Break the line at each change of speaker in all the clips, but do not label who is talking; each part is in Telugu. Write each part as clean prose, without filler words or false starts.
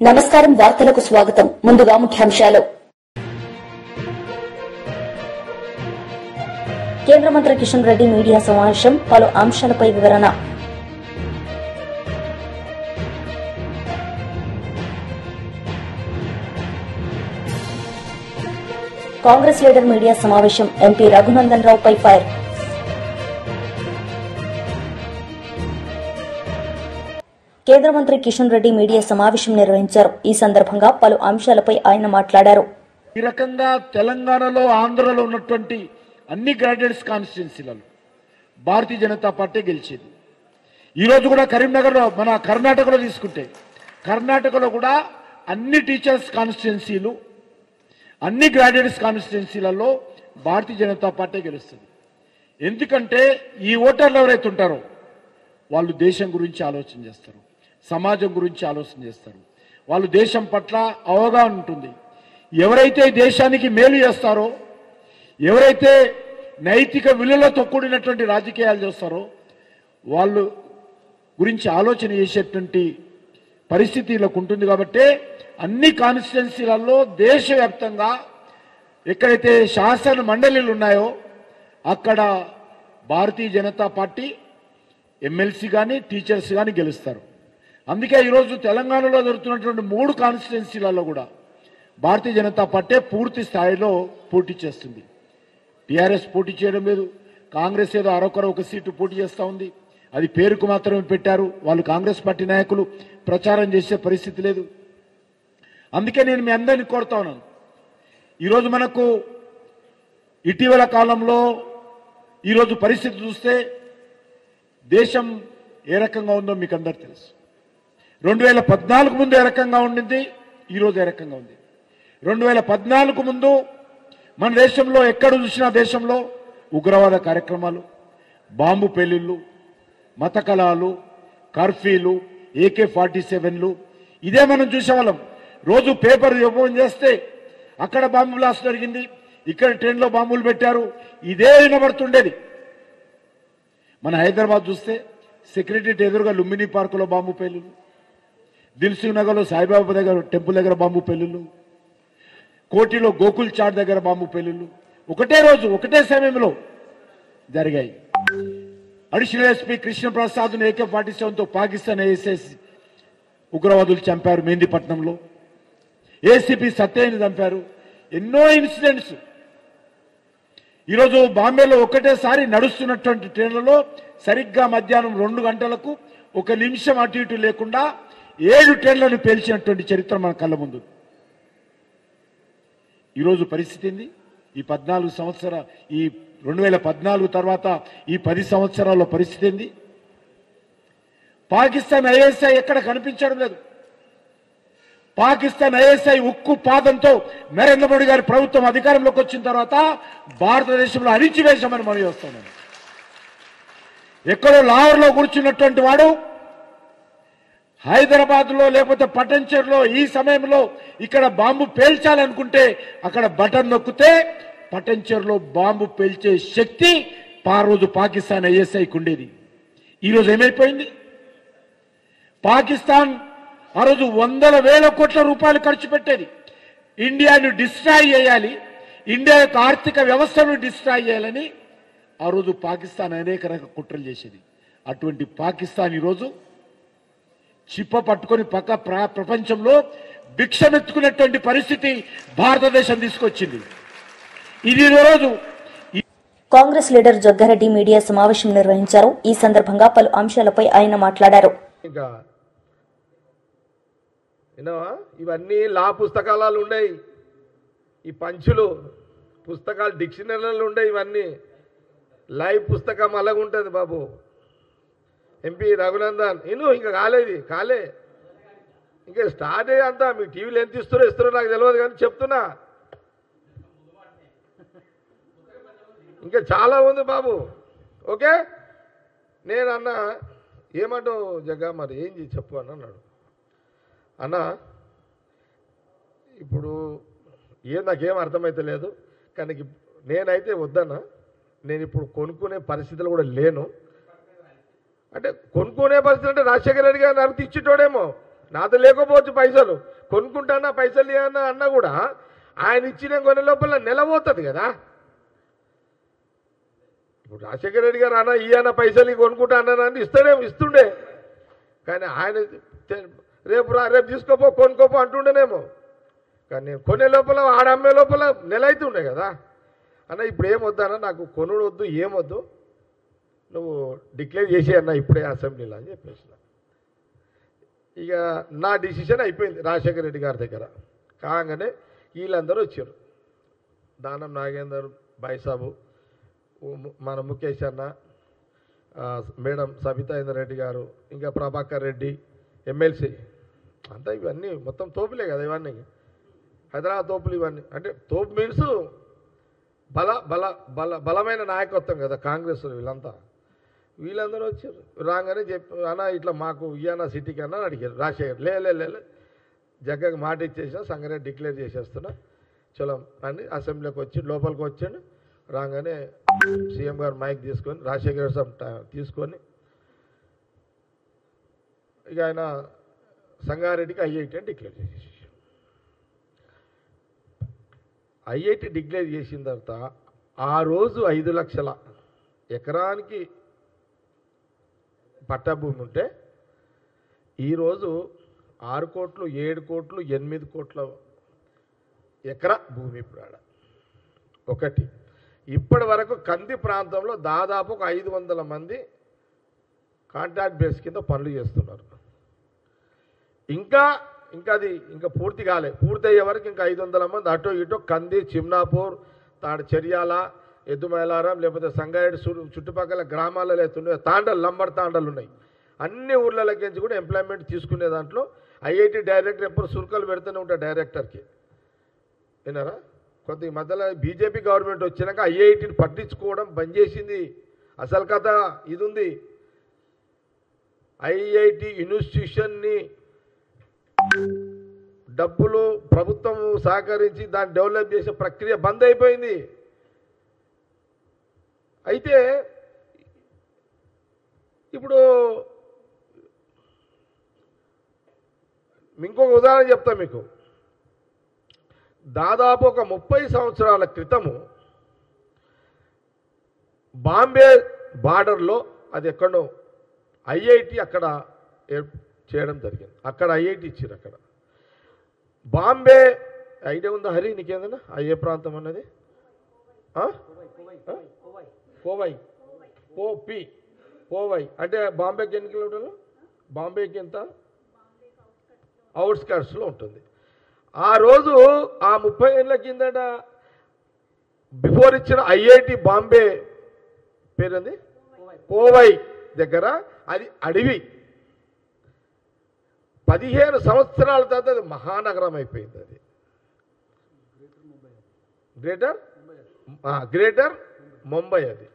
నమస్కారం, వార్తలకు స్వాగతం. ముందుగా ముఖ్యాంశాలు. కేంద్ర మంత్రి కిషన్ రెడ్డి మీడియా సమావేశం, పలు అంశాలపై వివరణ. కాంగ్రెస్ లీడర్ మీడియా సమావేశం, ఎంపీ రఘునందన్ రావుపై ఫైర్. కేంద్ర మంత్రి కిషన్ రెడ్డి మీడియా సమావేశం నిర్వహించారు. ఈ సందర్భంగా పలు అంశాలపై ఆయన మాట్లాడారు.
ఈ రకంగా తెలంగాణలో, ఆంధ్రలో ఉన్నటువంటి అన్ని గ్రాడ్యుయేట్స్ కాన్స్టిట్యున్సీలలో భారతీయ జనతా పార్టీ గెలిచింది. ఈరోజు కూడా కరీంనగర్లో, మన కర్ణాటకలో తీసుకుంటే, కర్ణాటకలో కూడా అన్ని టీచర్స్ కాన్స్టిట్యున్సీలు, అన్ని గ్రాడ్యుయేట్స్ కాన్స్టిట్యున్సీలలో భారతీయ జనతా పార్టీ గెలుస్తుంది. ఎందుకంటే ఈ ఓటర్లు ఎవరైతే ఉంటారో వాళ్ళు దేశం గురించి ఆలోచన చేస్తారు, సమాజం గురించి ఆలోచన చేస్తారు, వాళ్ళు దేశం పట్ల అవగాహన ఉంటుంది. ఎవరైతే దేశానికి మేలు చేస్తారో, ఎవరైతే నైతిక విలువలతో కూడినటువంటి రాజకీయాలు చేస్తారో వాళ్ళు గురించి ఆలోచన చేసేటువంటి పరిస్థితి ఇలా ఉంటుంది. కాబట్టి అన్ని కాన్స్టిట్యున్సీలలో దేశవ్యాప్తంగా ఎక్కడైతే శాసన మండలిలు ఉన్నాయో అక్కడ భారతీయ జనతా పార్టీ ఎమ్మెల్సీ కానీ, టీచర్స్ కానీ గెలుస్తారు. అందుకే ఈరోజు తెలంగాణలో జరుగుతున్నటువంటి 3 కాన్స్టిట్యున్సీలలో కూడా భారతీయ జనతా పార్టీ పూర్తి స్థాయిలో పోటీ చేస్తుంది. టీఆర్ఎస్ పోటీ చేయడం లేదు. కాంగ్రెస్ ఏదో ఒక సీటు పోటీ చేస్తూ ఉంది. అది పేరుకు మాత్రమే పెట్టారు. వాళ్ళు కాంగ్రెస్ పార్టీ నాయకులు ప్రచారం చేసే పరిస్థితి లేదు. అందుకే నేను మీ అందరినీ కోరుతా ఉన్నాను. ఈరోజు మనకు ఇటీవల కాలంలో ఈరోజు పరిస్థితి చూస్తే దేశం ఏ రకంగా ఉందో మీకు అందరు తెలుసు. 2014 ముందు ఏ రకంగా ఉండింది, ఈరోజు ఏ రకంగా ఉంది. 2014 ముందు మన దేశంలో ఎక్కడ చూసినా దేశంలో ఉగ్రవాద కార్యక్రమాలు, బాంబు పేలుళ్లు, మత కలహాలు, కర్ఫ్యూలు, AK-47లు ఇదే మనం చూసేవాళ్ళం. రోజు పేపర్ ఓపెన్ చేస్తే అక్కడ బాంబు బ్లాస్ట్ జరిగింది, ఇక్కడ ట్రైన్లో బాంబులు పెట్టారు, ఇదే వినబడుతుండేది. మన హైదరాబాద్ చూస్తే సెక్రటరీ ఎదురుగా లుంబిని పార్కులో బాంబు పేలులు, దిల్సుఖ్ నగర్లో సాయిబాబా దగ్గర టెంపుల్ దగ్గర బాంబు పేలులు, కోటిలో గోకుల్ చాట్ దగ్గర బాంబు పేలులు ఒకటే రోజు ఒకటే సమయంలో జరిగాయి. అడిషనల్ ఎస్పీ కృష్ణప్రసాద్ను AK-47తో పాకిస్తాన్ ASS ఉగ్రవాదులు చంపారు మెహందీపట్నంలో. ACP సత్యని చంపారు. ఎన్నో ఇన్సిడెంట్స్. ఈరోజు బాంబేలో ఒకటేసారి నడుస్తున్నటువంటి ట్రైన్లలో సరిగ్గా మధ్యాహ్నం 2 గంటలకు 1 నిమిషం అటు ఇటు లేకుండా 7 ట్రైన్లను పేల్చినటువంటి చరిత్ర మన కళ్ళ ముందు. ఈరోజు పరిస్థితి ఏంది? ఈ 2014 తర్వాత ఈ 10 సంవత్సరాల పరిస్థితి ఏంది? పాకిస్తాన్ ISI ఎక్కడ కనిపించడం లేదు. పాకిస్తాన్ ISI ఉక్కు పాదంతో నరేంద్ర మోడీ గారి ప్రభుత్వం అధికారంలోకి వచ్చిన తర్వాత భారతదేశంలో అణిచివేశామని మనం చేస్తున్నాం. ఎక్కడో లాహోర్లో కూర్చున్నటువంటి వాడు హైదరాబాద్లో లేకపోతే పటంచెరులో ఈ సమయంలో ఇక్కడ బాంబు పేల్చాలనుకుంటే అక్కడ బటన్ నొక్కితే పటంచెరులో బాంబు పేల్చే శక్తి ఆ రోజు పాకిస్తాన్ ISIకి ఉండేది. ఈరోజు ఏమైపోయింది? పాకిస్తాన్ ఆ రోజు 100,000 కోట్ల రూపాయలు ఖర్చు పెట్టేది. ఇండియాను డిస్ట్రాయ్ చేయాలి, ఇండియా యొక్క ఆర్థిక వ్యవస్థను డిస్ట్రాయ్ చేయాలని ఆ రోజు పాకిస్తాన్ అనేక రకాల కుట్రలు చేసేది. అటువంటి పాకిస్తాన్ ఈరోజు చిప్ప పట్టుకొని ప్రపంచంలో భిక్షమెత్తుకునేటువంటి పరిస్థితి భారతదేశం తీసుకొచ్చింది. ఇది రోజు
కాంగ్రెస్ లీడర్ జగ్గారెడ్డి మీడియా సమావేశం నిర్వహించారు. ఈ సందర్భంగా పలు అంశాలపై ఆయన మాట్లాడారు.
ఇవన్నీ లా పుస్తకాలు ఉన్నాయి, ఈ పంచులు పుస్తకాలు డిక్షనరీలు ఉన్నాయి, ఇవన్నీ లైవ్ పుస్తకం అలాగుంటుంది బాబు. ఎంపీ రఘునందన్ ఇంకా కాలే ఇంకా స్టార్ట్ అయ్యేంతా మీ టీవీలో ఎంత ఇస్తారో నాకు తెలియదు, కానీ చెప్తున్నా ఇంకా చాలా ఉంది బాబు. ఓకే, నేను అన్న ఏమంటావు జగ్గా, మరి ఏం చెప్పు అని అన్నాడు. అన్న ఇప్పుడు నాకేం అర్థమైతే లేదు. కానీ నేనైతే వద్దన్నా, నేను ఇప్పుడు కొనుక్కునే పరిస్థితులు కూడా లేను. అంటే కొనుక్కునే పరిస్థితి అంటే రాజశేఖర రెడ్డి గారు నాకు ఇచ్చేటోడేమో, నాతో లేకపోవచ్చు పైసలు, కొనుక్కుంటానా పైసలు ఇవ్వన్నా అన్నా కూడా ఆయన ఇచ్చిన కొన్ని లోపల నెల పోతుంది కదా. ఇప్పుడు రాజశేఖర రెడ్డి గారు అన్న ఈయన పైసలు కొనుక్కుంటా అన్నారని ఇస్తుండే, కానీ ఆయన రేపు తీసుకోపో కొనుక్కోపో అంటుండేనేమో. కానీ నేను కొనే లోపల ఆడమ్మే లోపల నెల అవుతుండే కదా. అన్న ఇప్పుడు ఏమొద్దన్నా, నాకు కొనుడు వద్దు, ఏమొద్దు, నువ్వు డిక్లేర్ చేసే అన్న ఇప్పుడే అసెంబ్లీలో అని చెప్పేసిన. ఇక నా డిసిషన్ అయిపోయింది రాజశేఖర రెడ్డి గారి దగ్గర. కాగానే వీళ్ళందరూ వచ్చారు, దానం నాగేందర్ బాయిసాబు, మన ముఖేష్ అన్న, మేడం సబితా ఇందర్ రెడ్డి గారు, ఇంకా ప్రభాకర్ రెడ్డి ఎమ్మెల్సీ అంతా. ఇవన్నీ మొత్తం తోపులే కదా, ఇవన్నీ హైదరాబాద్ తోపులు. ఇవన్నీ అంటే తోపు మీన్స్ బలమైన నాయకత్వం కదా కాంగ్రెస్. వీళ్ళందరూ వచ్చారు. రాగానే అన్న ఇట్లా మాకు ఇయ్యన్న సిటీకి అన్న అడిగారు. రాజశేఖర్ లే జగ్గకి మాట ఇచ్చేసిన, సంగారెడ్డి డిక్లేర్ చేసేస్తున్నా, చలో అని అసెంబ్లీకి వచ్చి లోపలికి వచ్చాడు. రాగానే సీఎం గారు మైక్ తీసుకొని రాజశేఖర్ సార్ తీసుకొని ఇక ఆయన సంగారెడ్డికి ఐఐటి అని డిక్లేర్ చేసేసి, ఐఐటి డిక్లేర్ చేసిన తర్వాత ఆ రోజు 5 లక్షల ఎకరానికి పట్టాభూమి ఉంటే ఈరోజు 6 కోట్లు 7 కోట్లు 8 కోట్ల ఎకరా భూమి ఇప్పుడు ఆడ. ఒకటి ఇప్పటి వరకు కంది ప్రాంతంలో దాదాపు ఒక 500 మంది కాంట్రాక్ట్ బేస్ కింద పనులు చేస్తున్నారు. ఇంకా అది ఇంకా పూర్తి కాలే. పూర్తి అయ్యే వరకు ఇంకా 500 మంది అటో ఇటో కంది, చిమ్నాపూర్, చెర్యాల, ఎద్దుమైలారం, లేకపోతే సంగారెడ్డి చుట్టుపక్కల గ్రామాలలో ఎత్తుండే తాండలు, లంబర్ తాండలు ఉన్నాయి. అన్ని ఊర్లలోకించి కూడా ఎంప్లాయ్మెంట్ తీసుకునే దాంట్లో ఐఐటి డైరెక్టర్ ఎప్పుడు సురుకలు పెడుతూనే ఉంటారు డైరెక్టర్కి. విన్నారా? కొద్ది మధ్యలో బీజేపీ గవర్నమెంట్ వచ్చినాక ఐఐటిని పట్టించుకోవడం బంద్ చేసింది. అసలు కథ ఇది ఉంది. ఐఐటి ఇన్స్టిట్యూషన్ని డబ్బులు ప్రభుత్వం సహకరించి దాన్ని డెవలప్ చేసే ప్రక్రియ బంద్ అయిపోయింది. అయితే ఇప్పుడు ఇంకొక ఉదాహరణ చెప్తా మీకు. దాదాపు ఒక 30 సంవత్సరాల క్రితము బాంబే బార్డర్లో, అది ఎక్కడో ఐఐటి అక్కడ చేయడం జరిగింది. అక్కడ ఐఐటి ఇచ్చారు. అక్కడ బాంబే ఐడియా ఉందా హరి నీకేదన్నా? ఏ ప్రాంతం అన్నది? పోవై అంటే బాంబేకి ఎన్ని కిలోమీటర్లు? బాంబేకి ఎంత? అవుట్స్కర్ట్స్లో ఉంటుంది. ఆ రోజు ఆ 30 ఏళ్ళ కిందట బిఫోర్ ఇచ్చిన ఐఐటి బాంబే పేరుంది పోవై దగ్గర, అది అడవి. 15 సంవత్సరాల తర్వాత అది మహానగరం అయిపోయింది. అది గ్రేటర్ ముంబై. అది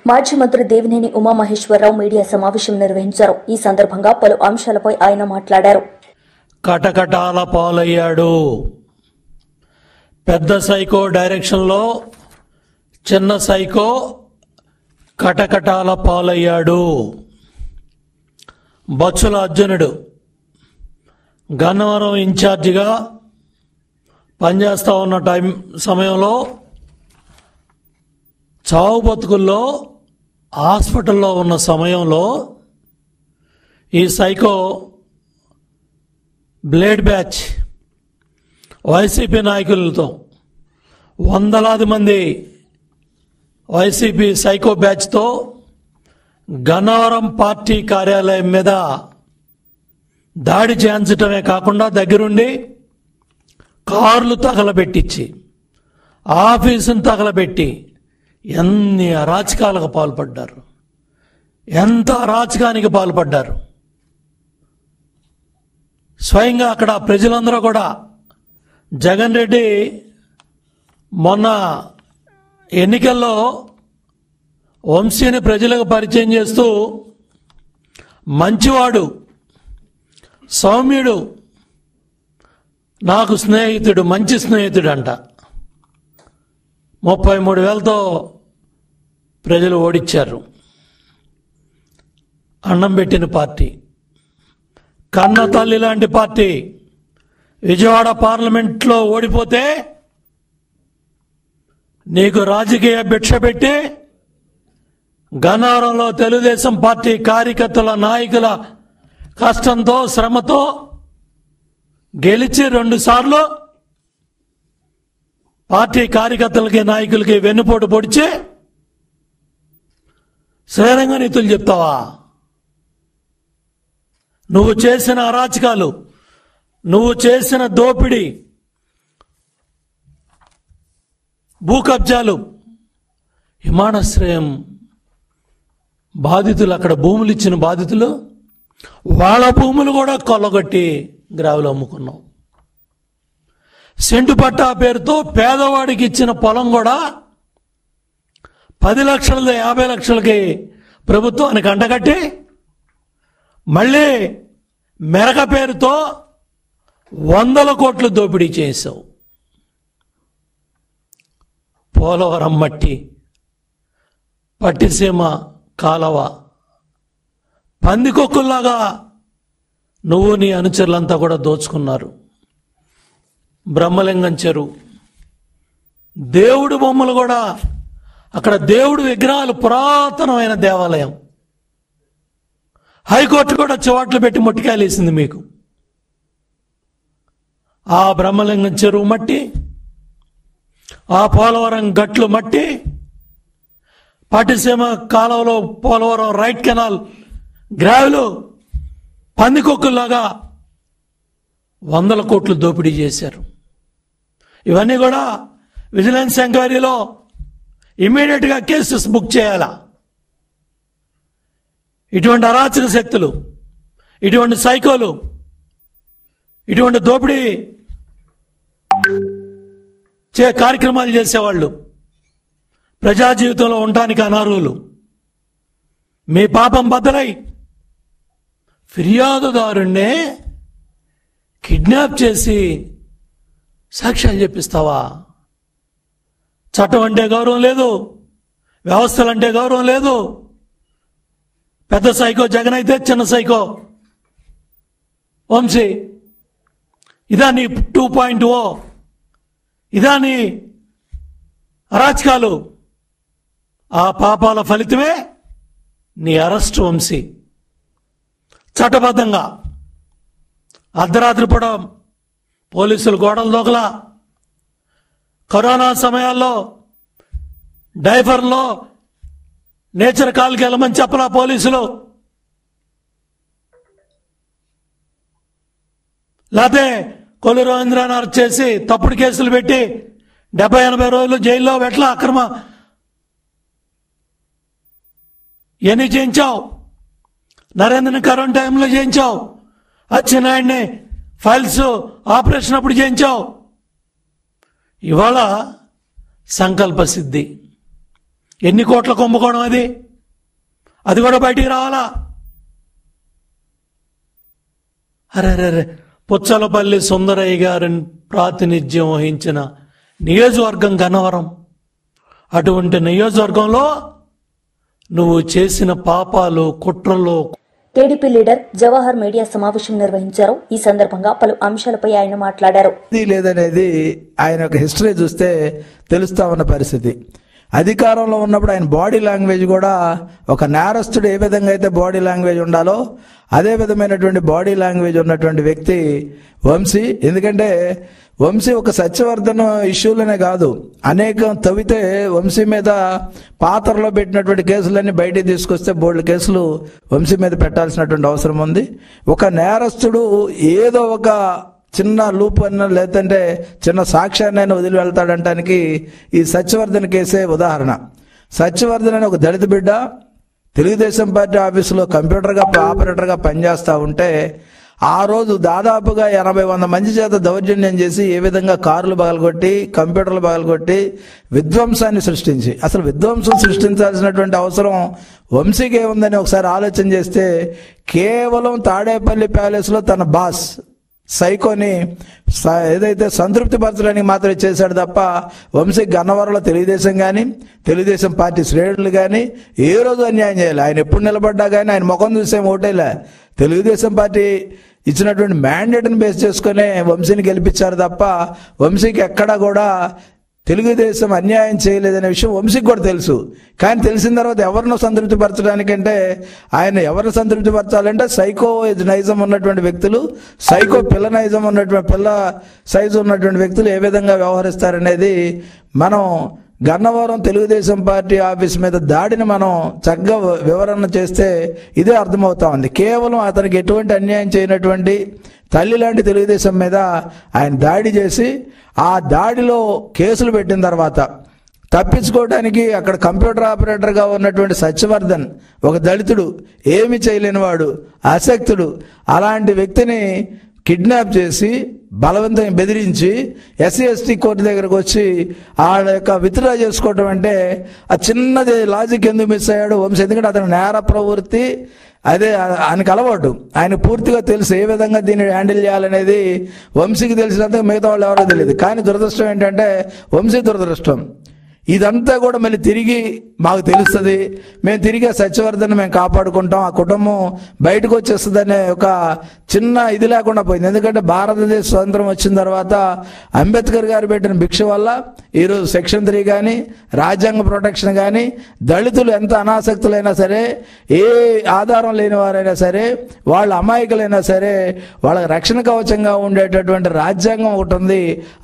మాజీ మంత్రి దేవినేని ఉమామహేశ్వరరావు మీడియా సమావేశం నిర్వహించారు. ఈ సందర్భంగా పలు అంశాలపై ఆయన మాట్లాడారు.
కటకటాల పాలయ్యాడు. పెద్ద సైకో డైరెక్షన్లో చిన్న సైకో కటకటాల పాలయ్యాడు. బొత్సల అర్జునుడు గన్నవరం ఇన్ఛార్జిగా పనిచేస్తూ ఉన్న సమయంలో చావు బతుకుల్లో హాస్పిటల్లో ఉన్న సమయంలో ఈ సైకో బ్లేడ్ బ్యాచ్ వైసీపీ నాయకులతో వందలాది మంది వైసీపీ సైకో బ్యాచ్తో గన్నవరం పార్టీ కార్యాలయం మీద దాడి చేయించటమే కాకుండా దగ్గరుండి కార్లు తగలబెట్టించి ఆఫీసును తగలబెట్టి ఎన్ని అరాచకాలకు పాల్పడ్డారు, ఎంత అరాచకానికి పాల్పడ్డారు. స్వయంగా అక్కడ ప్రజలందరూ కూడా జగన్ రెడ్డి మొన్న ఎన్నికల్లో వంశీని ప్రజలకు పరిచయం చేస్తూ మంచివాడు, సౌమ్యుడు, నాకు స్నేహితుడు, మంచి స్నేహితుడు అంట. 33,000తో ప్రజలు ఓడించారు. అన్నం పెట్టిన పార్టీ, కన్న తల్లి లాంటి పార్టీ విజయవాడ పార్లమెంట్లో ఓడిపోతే నీకు రాజకీయ భిక్ష పెట్టి గన్నవరంలో తెలుగుదేశం పార్టీ కార్యకర్తల, నాయకుల కష్టంతో, శ్రమతో గెలిచి 2 సార్లు పార్టీ కార్యకర్తలకి, నాయకులకి వెన్నుపోటు పొడిచి శ్రీరంగ నీతులు చెప్తావా? నువ్వు చేసిన అరాచకాలు, నువ్వు చేసిన దోపిడీ, భూ కబ్జాలు, విమానాశ్రయం బాధితులు, అక్కడ భూములు ఇచ్చిన బాధితులు వాళ్ళ భూములు కూడా కొల్లగొట్టి గ్రావులు అమ్ముకున్నావు. సెంటు పట్టా పేరుతో పేదవాడికి ఇచ్చిన పొలం కూడా 10 లక్షలది 50 లక్షలకి ప్రభుత్వానికి అంటగట్టి మళ్ళీ మెరక పేరుతో 100 కోట్లు దోపిడీ చేశావు. పోలవరం మట్టి, పట్టిసీమ కాలవ, పందికొక్కుల్లాగా నువ్వు నీ అనుచరులంతా కూడా దోచుకున్నారు. బ్రహ్మలింగం చెరువు, దేవుడు బొమ్మలు కూడా, అక్కడ దేవుడు విగ్రహాలు, పురాతనమైన దేవాలయం. హైకోర్టు కూడా చివాట్లు పెట్టి మొట్టికాయలు వేసింది మీకు. ఆ బ్రహ్మలింగం చెరువు మట్టి, ఆ పోలవరం గట్లు మట్టి, పట్టిసీమ కాలువలో పోలవరం రైట్ కెనాల్ గ్రావెలు పందికొక్కుల్లాగా 100 కోట్లు దోపిడీ చేశారు. ఇవన్నీ కూడా విజిలెన్స్ ఎంక్వైరీలో ఇమ్మీడియట్గా కేసెస్ బుక్ చేయాలా? ఇటువంటి అరాచక శక్తులు, ఇటువంటి సైకోలు, ఇటువంటి దోపిడీ కార్యక్రమాలు చేసేవాళ్ళు ప్రజా జీవితంలో ఉండటానికి అనర్హులు. మీ పాపం బద్దలై ఫిర్యాదుదారుణ్ణే కిడ్నాప్ చేసి సాక్ష్యాలు చెప్పిస్తావా? చట్టం అంటే గౌరవం లేదు, వ్యవస్థలంటే గౌరవం లేదు. పెద్ద సైకో జగన్ అయితే చిన్న సైకో వంశీ. ఇదా నీ 2.0? ఇదా నీ అరాచకాలు? ఆ పాపాల ఫలితమే నీ అరెస్ట్ వంశీ. చట్టబద్ధంగా అర్ధరాత్రి పూట పోలీసులు గోడలు దోకలా, కరోనా సమయాల్లో డైఫర్లో నేచర్ కాల్కి వెళ్ళమని చెప్పలా పోలీసులు, లేకపోతే కొల్లు రవీంద్రాన్ని అరెస్ట్ చేసి తప్పుడు కేసులు పెట్టి 70-80 రోజులు జైల్లో పెట్టలా, అక్రమ ఎన్ని చేయించావు? నరేంద్రని కరోనా టైంలో చేయించావు, అచ్చెన్నాయుడిని ఫైల్స్ ఆపరేషన్ అప్పుడు చేయించావు. ఇవాళ సంకల్ప సిద్ధి, ఎన్ని కోట్ల కుంభకోణం అది కూడా బయటికి రావాలా? అరే, పుచ్చలపల్లి సుందరయ్య గారిని ప్రాతినిధ్యం వహించిన నియోజకవర్గం గన్నవరం. అటువంటి నియోజకవర్గంలో నువ్వు చేసిన పాపాలు, కుట్రలు.
టీడీపీ లీడర్ జవహర్ మీడియా సమావేశం నిర్వహించారు. ఈ సందర్భంగా పలు అంశాలపై ఆయన మాట్లాడారు.
లేదనేది ఆయన ఒక హిస్టరీ చూస్తే తెలుస్తా ఉన్న పరిస్థితి. అధికారంలో ఉన్నప్పుడు ఆయన బాడీ లాంగ్వేజ్ కూడా ఒక నేరస్తుడు ఏ విధంగా అయితే బాడీ లాంగ్వేజ్ ఉండాలో అదే విధమైనటువంటి బాడీ లాంగ్వేజ్ ఉన్నటువంటి వ్యక్తి వంశీ. ఎందుకంటే వంశీ ఒక సత్యవర్ధన ఇష్యూలనే కాదు, అనేకం తవ్వితే వంశీ మీద పాత్రలో పెట్టినటువంటి కేసులన్నీ బయటికి తీసుకొస్తే బోల్డ్ కేసులు వంశీ మీద పెట్టాల్సినటువంటి అవసరం ఉంది. ఒక నేరస్తుడు ఏదో ఒక చిన్న లూప్ అన్న లేదంటే చిన్న సాక్ష్యాన్ని అయినా వదిలి వెళ్తాడంటానికి ఈ సత్యవర్ధన్ కేసే ఉదాహరణ. సత్యవర్ధన్ అని ఒక దళిత బిడ్డ తెలుగుదేశం పార్టీ ఆఫీసులో కంప్యూటర్గా ఆపరేటర్గా పనిచేస్తూ ఉంటే ఆ రోజు దాదాపుగా 80-100 మంది చేత దౌర్జన్యం చేసి ఏ విధంగా కార్లు పగలగొట్టి, కంప్యూటర్లు పగలగొట్టి విధ్వంసాన్ని సృష్టించి, అసలు విధ్వంసం సృష్టించాల్సినటువంటి అవసరం వంశీకి ఏముందని ఒకసారి ఆలోచన చేస్తే కేవలం తాడేపల్లి ప్యాలెస్లో తన బాస్ సైకోని ఏదైతే సంతృప్తి పరచడానికి మాత్రమే చేశాడు తప్ప వంశీ గన్నవరంలో తెలుగుదేశం కానీ తెలుగుదేశం పార్టీ శ్రేణులు కానీ ఏ రోజు అన్యాయం చేయాలి. ఆయన ఎప్పుడు నిలబడ్డా కానీ ఆయన ముఖం చూసే ఓటేలే. తెలుగుదేశం పార్టీ ఇచ్చినటువంటి మ్యాండేట్ని బేస్ చేసుకునే వంశీని గెలిపించారు తప్ప వంశీకి ఎక్కడా కూడా తెలుగుదేశం అన్యాయం చేయలేదనే విషయం వంశీకి కూడా తెలుసు. కానీ తెలిసిన తర్వాత ఎవరినో సంతృప్తిపరచడానికంటే ఆయన ఎవరిని సంతృప్తిపరచాలంటే సైకో నైజం ఉన్నటువంటి వ్యక్తులు, సైకో పిల్ల నైజం ఉన్నటువంటి పిల్ల సైజు ఉన్నటువంటి వ్యక్తులు ఏ విధంగా వ్యవహరిస్తారనేది మనం గన్నవరం తెలుగుదేశం పార్టీ ఆఫీస్ మీద దాడిని మనం చక్కగా వివరణ చేస్తే ఇదే అర్థమవుతా ఉంది. కేవలం అతనికి ఎటువంటి అన్యాయం చేయనటువంటి తల్లి లాంటి తెలుగుదేశం మీద ఆయన దాడి చేసి ఆ దాడిలో కేసులు పెట్టిన తర్వాత తప్పించుకోవడానికి అక్కడ కంప్యూటర్ ఆపరేటర్గా ఉన్నటువంటి సత్యవర్ధన్ ఒక దళితుడు, ఏమి చేయలేనివాడు, అశక్తుడు, అలాంటి వ్యక్తిని కిడ్నాప్ చేసి బలవంతంగా బెదిరించి ఎస్సీ ఎస్టీ కోర్టు దగ్గరకు వచ్చి ఆ యొక్క విత్డ్రా చేసుకోవటం అంటే ఆ చిన్నది లాజిక్ ఎందుకు మిస్ అయ్యాడు వంశీ? ఎందుకంటే అతను నేర ప్రవృత్తి అదే ఆయనకు అలవాటు. ఆయన పూర్తిగా తెలుసు ఏ విధంగా దీన్ని హ్యాండిల్ చేయాలనేది వంశీకి తెలిసినంత మిగతా వాళ్ళు ఎవరో తెలియదు. కానీ దురదృష్టం ఏంటంటే వంశీ దురదృష్టం ఇదంతా కూడా మళ్ళీ తిరిగి మాకు తెలుస్తుంది, మేము తిరిగి సత్యవర్ధన్ మేము కాపాడుకుంటాం, ఆ కుటుంబం బయటకు వచ్చేస్తుందనే ఒక చిన్న ఇది లేకుండా పోయింది. ఎందుకంటే భారతదేశ స్వతంత్రం వచ్చిన తర్వాత అంబేద్కర్ గారు పెట్టిన భిక్ష వల్ల ఈరోజు సెక్షన్ 3 కానీ రాజ్యాంగ ప్రొటెక్షన్ కానీ దళితులు ఎంత అనాసక్తులైనా సరే, ఏ ఆధారం లేని వారైనా సరే, వాళ్ళ అమాయకులైనా సరే వాళ్ళకి రక్షణ కవచంగా ఉండేటటువంటి రాజ్యాంగం ఒకటి ఉంది.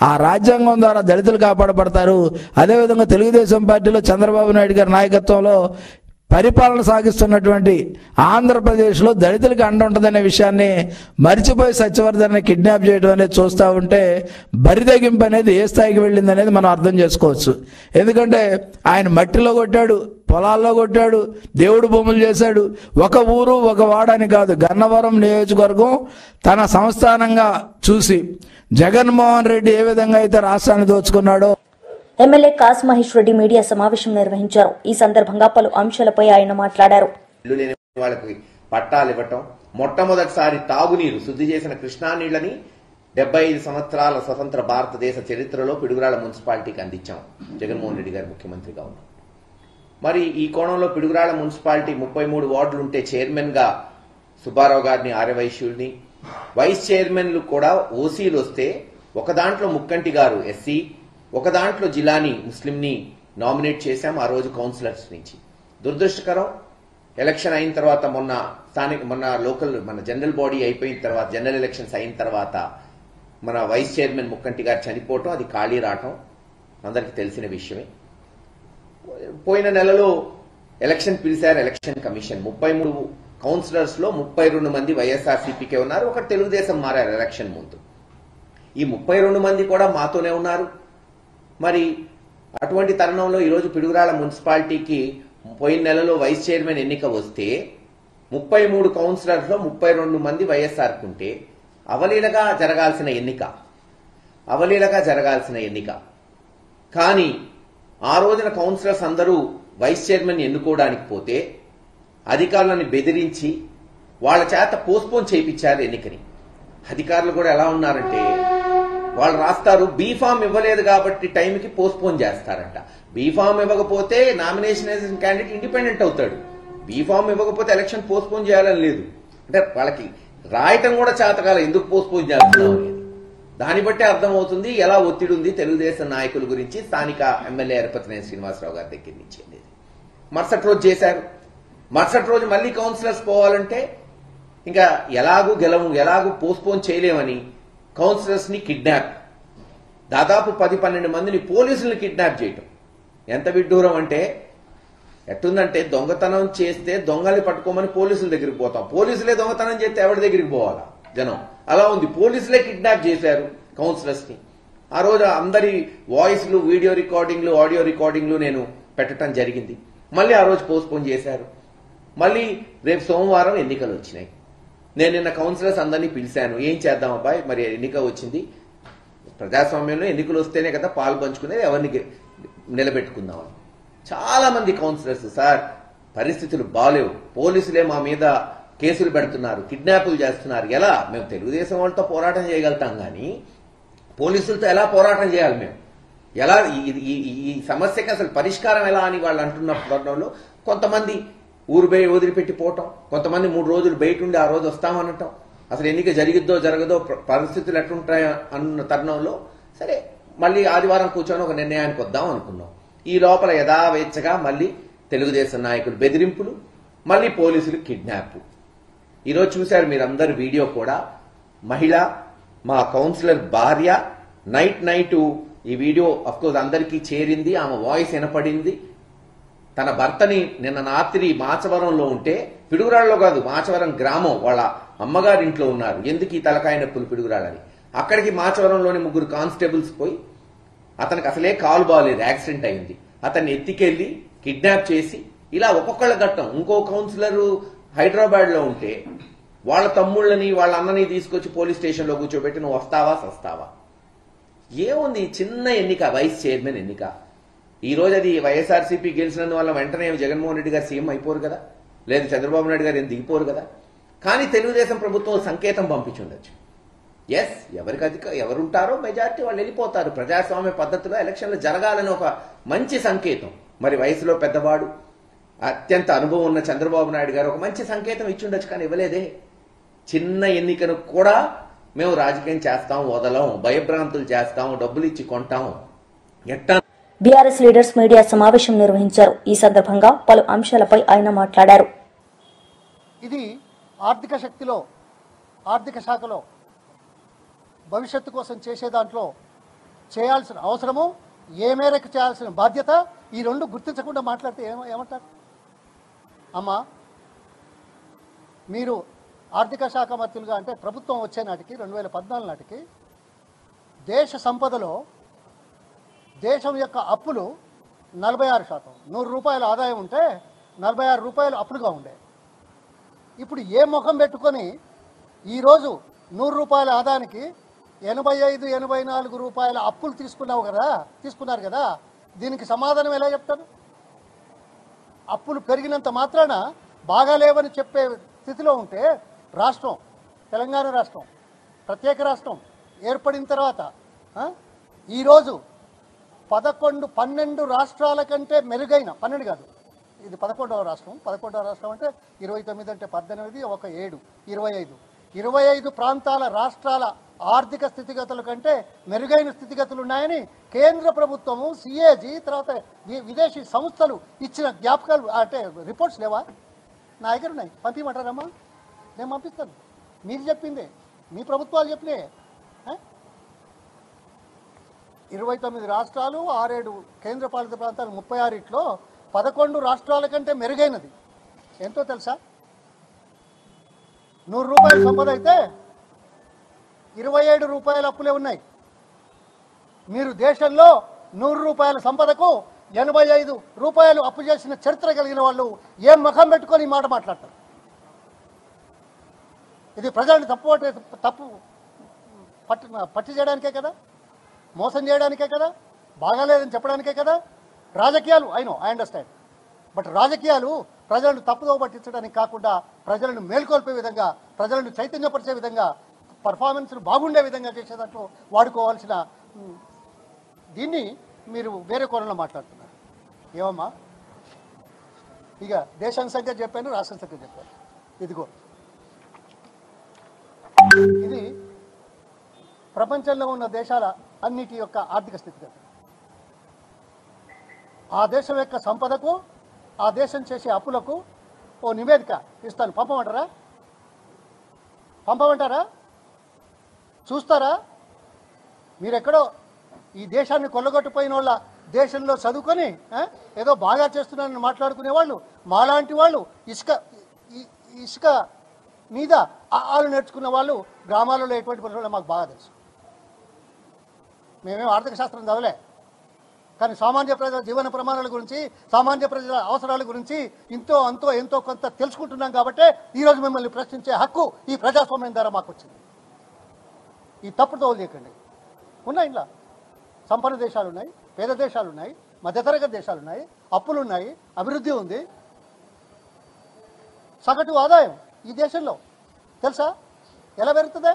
ఆ రాజ్యాంగం ద్వారా దళితులు కాపాడబడతారు. అదేవిధంగా తెలుగుదేశం పార్టీలో చంద్రబాబు నాయుడు గారి నాయకత్వంలో పరిపాలన సాగిస్తున్నటువంటి ఆంధ్రప్రదేశ్లో దళితులకు అండ ఉంటుందనే విషయాన్ని మర్చిపోయి సత్యవర్ధన్ని కిడ్నాప్ చేయడం అనేది చూస్తూ ఉంటే బరిదగింపు అనేది ఏ స్థాయికి వెళ్ళింది అనేది మనం అర్థం చేసుకోవచ్చు. ఎందుకంటే ఆయన మట్టిలో కొట్టాడు, పొలాల్లో కొట్టాడు, దేవుడు భూములు చేశాడు. ఒక ఊరు ఒక వాడని కాదు, గన్నవరం నియోజకవర్గం తన సంస్థానంగా చూసి జగన్మోహన్ రెడ్డి ఏ విధంగా అయితే రాష్ట్రాన్ని దోచుకున్నాడో.
ఎమ్మెల్యే కాసు మహేష్ రెడ్డి మీడియా సమావేశం నిర్వహించారు. ఈ సందర్భంగా పలు అంశాలపై ఆయన మాట్లాడారు.
ఇల్లు లేని వాళ్ళకి పట్టాలు ఇవ్వటం, మొట్టమొదటిసారి తాగునీరు శుద్ధి చేసిన కృష్ణా నీళ్లని 75 సంవత్సరాల స్వతంత్ర భారతదేశ చరిత్రలో పిడుగురాళ్ల మున్సిపాలిటీకి అందించాం జగన్మోహన్ రెడ్డి గారు ముఖ్యమంత్రిగా ఉన్నారు. మరి ఈ కోణంలో పిడుగురాళ్ల మున్సిపాలిటీ 33 వార్డులు ఉంటే చైర్మన్ గా సుబ్బారావు గారిని ఆర్యవైశ్యుల్ని, వైస్ చైర్మన్లు కూడా ఓసీలు వస్తే ఒక దాంట్లో ముక్కంటి గారు ఎస్సీ, ఒక దాంట్లో జిలానీ ముస్లింని నామినేట్ చేశాం ఆ రోజు కౌన్సిలర్స్ నుంచి. దురదృష్టకరం, ఎలక్షన్ అయిన తర్వాత మొన్న లోకల్ మన జనరల్ బాడీ అయిపోయిన తర్వాత జనరల్ ఎలక్షన్స్ అయిన తర్వాత మన వైస్ చైర్మన్ ముక్కంటి గారు చనిపోవటం, అది ఖాళీ రావటం అందరికీ తెలిసిన విషయమే. పోయిన నెలలో ఎలక్షన్ పిలిచారు ఎలక్షన్ కమిషన్. 33 కౌన్సిలర్స్ లో 32 మంది వైఎస్ఆర్సీపీకే ఉన్నారు, ఒకటి తెలుగుదేశం మారారు ఎలక్షన్ ముందు. ఈ 32 మంది కూడా మాతోనే ఉన్నారు. మరి అటువంటి తరుణంలో ఈరోజు పిడుగురాళ్ల మున్సిపాలిటీకి పోయిన నెలలో వైస్ చైర్మన్ ఎన్నిక వస్తే 33 కౌన్సిలర్స్ లో 32 మంది వైఎస్ఆర్ కుంటే అవలీలగా జరగాల్సిన ఎన్నిక. కానీ ఆ రోజున కౌన్సిలర్స్ అందరూ వైస్ చైర్మన్ ఎన్నుకోవడానికి పోతే అధికారులను బెదిరించి వాళ్ళ చేత పోస్ట్పోన్ చేయించారు ఎన్నికని. అధికారులు కూడా ఎలా ఉన్నారంటే వాళ్ళు రాస్తారు, బీఫామ్ ఇవ్వలేదు కాబట్టి టైంకి పోస్ట్పోన్ చేస్తారంట. బీఫామ్ ఇవ్వకపోతే నామినేషన్ క్యాండిడేట్ ఇండిపెండెంట్ అవుతాడు, బీఫామ్ ఇవ్వకపోతే ఎలక్షన్ పోస్ట్పోన్ చేయాలని లేదు. అంటే వాళ్ళకి రాయటం కూడా చేతకాల, ఎందుకు పోస్ట్పోన్ చేస్తున్నాం అనేది. దాన్ని బట్టి అర్థమవుతుంది ఎలా ఒత్తిడి ఉంది తెలుగుదేశం నాయకుల గురించి స్థానిక ఎమ్మెల్యే ఎరపతినేని శ్రీనివాసరావు గారి దగ్గర నుంచి అనేది. మరుసటి రోజు చేశారు. మరుసటి రోజు మళ్లీ కౌన్సిలర్స్ పోవాలంటే ఇంకా ఎలాగూ పోస్ట్పోన్ చేయలేమని కౌన్సిలర్స్ ని కిడ్నాప్, దాదాపు 10-12 మందిని పోలీసులను కిడ్నాప్ చేయటం. ఎంత విడ్డూరం అంటే ఎట్టుందంటే దొంగతనం చేస్తే దొంగల్ని పట్టుకోమని పోలీసుల దగ్గరికి పోతాం, పోలీసులే దొంగతనం చేస్తే ఎవరి దగ్గరికి పోవాలా జనం, అలా ఉంది. పోలీసులే కిడ్నాప్ చేశారు కౌన్సిలర్స్ ని. ఆ రోజు అందరి వాయిస్లు, వీడియో రికార్డింగ్లు, ఆడియో రికార్డింగ్లు నేను పెట్టడం జరిగింది. మళ్ళీ ఆ రోజు పోస్ట్పోన్ చేశారు. మళ్ళీ రేపు సోమవారం ఎన్నికలు వచ్చినాయి. నేను నిన్న కౌన్సిలర్స్ అందరినీ పిలిచాను, ఏం చేద్దాం అబ్బాయి, మరి ఎన్నిక వచ్చింది, ప్రజాస్వామ్యంలో ఎన్నికలు వస్తేనే కదా పాలు పంచుకునేది, ఎవరిని నిలబెట్టుకుందామని. చాలా మంది కౌన్సిలర్స్, సార్ పరిస్థితులు బాలేవు, పోలీసులే మా మీద కేసులు పెడుతున్నారు, కిడ్నాపులు చేస్తున్నారు. ఎలా? మేము తెలుగుదేశం వాళ్ళతో పోరాటం చేయగలుగుతాం కానీ పోలీసులతో ఎలా పోరాటం చేయాలి? మేము ఎలా ఈ సమస్యకి అసలు పరిష్కారం ఎలా అని వాళ్ళు అంటున్న తరుణంలో కొంతమంది ఊరు వదిలిపెట్టి పోవటం, కొంతమంది 3 రోజులు బయట ఉండి ఆ రోజు వస్తామనటం, అసలు ఎన్నిక జరిగిద్దో జరగదో పరిస్థితులు ఎట్లుంటాయో అన్న తరుణంలో సరే మళ్ళీ ఆదివారం కూర్చొని ఒక నిర్ణయానికి వద్దాం అనుకున్నాం. ఈ లోపల యథావేచ్ఛగా మళ్ళీ తెలుగుదేశం నాయకులు బెదిరింపులు, మళ్ళీ పోలీసులు కిడ్నాప్. ఈరోజు చూశారు మీరందరు వీడియో కూడా. మహిళ, మా కౌన్సిలర్ భార్య నైట్ ఈ వీడియో అఫ్కోర్స్ అందరికీ చేరింది, ఆమె వాయిస్ వినపడింది. తన భర్తని నిన్న రాత్రి మాచవరంలో ఉంటే, పిడుగురాళ్ళలో కాదు మాచవరం గ్రామం, వాళ్ళ అమ్మగారి ఇంట్లో ఉన్నారు. ఎందుకు ఈ తలకాయ నొప్పులు పిడుగురాళ్ళని అక్కడికి మాచవరంలోని 3 కానిస్టేబుల్స్ పోయి, అతనికి అసలే కాలు బాగలేదు, యాక్సిడెంట్ అయింది, అతన్ని ఎత్తికెళ్లి కిడ్నాప్ చేసి ఇలా ఒక్కొక్కళ్ళ ఘట్టం. ఇంకో కౌన్సిలర్ హైదరాబాద్ లో ఉంటే వాళ్ళ తమ్ముళ్ళని వాళ్ళ అన్నని తీసుకొచ్చి పోలీస్ స్టేషన్ లో కూర్చోబెట్టి నువ్వు వస్తావా సస్తావా. ఏముంది? చిన్న ఎన్నిక, వైస్ చైర్మన్ ఎన్నిక. ఈ రోజు అది వైఎస్ఆర్సీపీ గెలిచినందువల్ల వెంటనే జగన్మోహన్ రెడ్డి గారు సీఎం అయిపోరు కదా, లేదు చంద్రబాబు నాయుడు గారు ఏం దిగిపోరు కదా. కానీ తెలుగుదేశం ప్రభుత్వం సంకేతం పంపించుండొచ్చు. ఎస్, ఎవరుంటారో మెజార్టీ వాళ్ళు వెళ్ళిపోతారు, ప్రజాస్వామ్య పద్ధతిలో ఎలక్షన్లు జరగాలని ఒక మంచి సంకేతం. మరి వయసులో పెద్దవాడు, అత్యంత అనుభవం ఉన్న చంద్రబాబు నాయుడు గారు ఒక మంచి సంకేతం ఇచ్చుండొచ్చు, కానీ ఇవ్వలేదే. చిన్న ఎన్నికను కూడా మేము రాజకీయం చేస్తాం, వదలం, భయభ్రాంతులు చేస్తాం, డబ్బులు ఇచ్చి కొంటాం ఎట్టా.
బీఆర్ఎస్ లీడర్స్ మీడియా సమావేశం నిర్వహించారు. ఈ సందర్భంగా పలు అంశాలపై ఆయన మాట్లాడారు.
ఇది ఆర్థిక శక్తిలో, ఆర్థిక శాఖలో భవిష్యత్తు కోసం చేసే దాంట్లో చేయాల్సిన అవసరము, ఏ మేరకు చేయాల్సిన బాధ్యత, ఈ రెండు గుర్తించకుండా మాట్లాడితే ఏమంటారు? అమ్మా, మీరు ఆర్థిక శాఖ మంత్రులుగా అంటే ప్రభుత్వం వచ్చే నాటికి 2014 నాటికి దేశ సంపదలో దేశం యొక్క అప్పులు 46%. 100 రూపాయల ఆదాయం ఉంటే 46 రూపాయలు అప్పులుగా ఉండే. ఇప్పుడు ఏ ముఖం పెట్టుకొని ఈరోజు 100 రూపాయల ఆదాయానికి 85-84 రూపాయల అప్పులు తీసుకున్నారు కదా, దీనికి సమాధానం ఎలా చెప్తారు? అప్పులు పెరిగినంత మాత్రాన బాగాలేవని చెప్పే స్థితిలో ఉంటే రాష్ట్రం, తెలంగాణ రాష్ట్రం, ప్రత్యేక రాష్ట్రం ఏర్పడిన తర్వాత ఈరోజు 12 రాష్ట్రాల కంటే మెరుగైన, 12 కాదు, ఇది 11వ రాష్ట్రం. 11వ రాష్ట్రం అంటే 29 అంటే 18, ఒక 7, 25 ప్రాంతాల రాష్ట్రాల ఆర్థిక స్థితిగతుల కంటే మెరుగైన స్థితిగతులు ఉన్నాయని కేంద్ర ప్రభుత్వము, సిఏజీ, తర్వాత విదేశీ సంస్థలు ఇచ్చిన జ్ఞాపకాలు అంటే రిపోర్ట్స్ లేవా? నా దగ్గర ఉన్నాయి, పంపించమంటారమ్మా? నేను పంపిస్తాను. మీరు చెప్పిందే, మీ ప్రభుత్వాలు చెప్పినే. 29 రాష్ట్రాలు, 6-7 కేంద్రపాలిత ప్రాంతాలు, 36లో 11 రాష్ట్రాల కంటే మెరుగైనది ఎంతో తెలుసా? 100 రూపాయల సంపద అయితే 27 రూపాయల అప్పులే ఉన్నాయి. మీరు దేశంలో 100 రూపాయల సంపదకు 85 రూపాయలు అప్పు చేసిన చరిత్ర కలిగిన వాళ్ళు ఏం ముఖం పెట్టుకొని ఈ మాట మాట్లాడతారు? ఇది ప్రజలను తప్పు పట్టి చేయడానికే కదా, మోసం చేయడానికే కదా, బాగాలేదని చెప్పడానికే కదా. రాజకీయాలు ఐ అండర్స్టాండ్, బట్ రాజకీయాలు ప్రజలను తప్పుదో పట్టించడానికి కాకుండా ప్రజలను మేల్కొల్పే విధంగా, ప్రజలను చైతన్యపరిచే విధంగా, పర్ఫార్మెన్స్లు బాగుండే విధంగా చేసే దాంట్లో వాడుకోవాల్సిన దీన్ని మీరు వేరే కోణంలో మాట్లాడుతున్నారు. ఏమమ్మా, ఇక దేశానికి సంఖ్య చెప్పాను, రాష్ట్ర సంఖ్య చెప్పాను. ఇదిగో ఇది ప్రపంచంలో ఉన్న దేశాల అన్నిటి యొక్క ఆర్థిక స్థితిగతి. ఆ దేశం యొక్క సంపదకు, ఆ దేశం చేసే అప్పులకు ఓ నివేదిక ఇస్తాను, పంపమంటారా? చూస్తారా? మీరెక్కడో ఈ దేశాన్ని కొల్లగొట్టిపోయిన వాళ్ళ దేశంలో చదువుకొని ఏదో బాగా చేస్తున్నారని మాట్లాడుకునే వాళ్ళు, మాలాంటి వాళ్ళు ఇసుక మీద ఆలు నేర్చుకున్న వాళ్ళు గ్రామాలలో ఎటువంటి పరిస్థితుల్లో మాకు బాగా తెలుసు. మేమేం ఆర్థిక శాస్త్రం చదవలే, కానీ సామాన్య ప్రజల జీవన ప్రమాణాల గురించి, సామాన్య ప్రజల అవసరాల గురించి ఎంతో కొంత తెలుసుకుంటున్నాం. కాబట్టి ఈరోజు మిమ్మల్ని ప్రశ్నించే హక్కు ఈ ప్రజాస్వామ్యం ద్వారా మాకు వచ్చింది. ఈ తప్పుతో లేకండి. ఉన్నాయి, ఇలా సంపన్న దేశాలు ఉన్నాయి, పేద దేశాలు ఉన్నాయి, మధ్యతరగతి దేశాలు ఉన్నాయి, అప్పులు ఉన్నాయి, అభివృద్ధి ఉంది, సగటు ఆదాయం ఈ దేశంలో. తెలుసా ఎలా పెరుగుతుంది?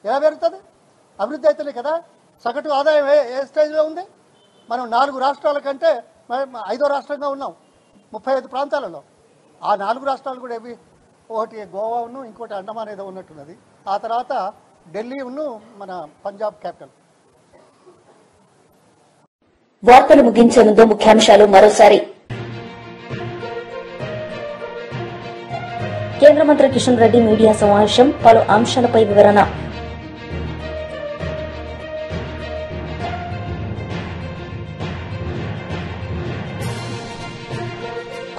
ఎలా పెరుగుతుంది? అభివృద్ధి అయితేనే కదా. సగటు ఆదాయం ఏ స్టేజ్లో ఉంది? మనం 4 రాష్ట్రాల కంటే 5వ రాష్ట్రంగా ఉన్నాం 35 ప్రాంతాలలో. ఆ 4 రాష్ట్రాలు కూడా ఏవి? ఒకటి గోవాను, ఇంకోటి అండమాన్ ఏదో ఉన్నట్టున్నది. ఆ తర్వాత ఢిల్లీను, మన పంజాబ్ క్యాపిటల్.
వార్తలు ముగించే ముందు ముఖ్యాంశాలు మరోసారి. కేంద్ర మంత్రి కిషన్ రెడ్డి మీడియా సమావేశం, పలు అంశాలపై వివరణ.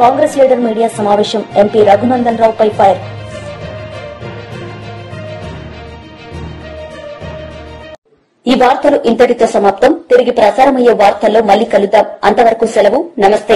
కాంగ్రెస్ లీడర్ మీడియా సమావేశం, ఎంపీ రఘునందన్ రావుపై ఫైర్. ఈ వార్తలు ఇంతటితో సమాప్తం. తిరిగి ప్రసారమయ్యే వార్తల్లో మళ్లీ కలుద్దాం. అంతవరకు సెలవు. నమస్తే.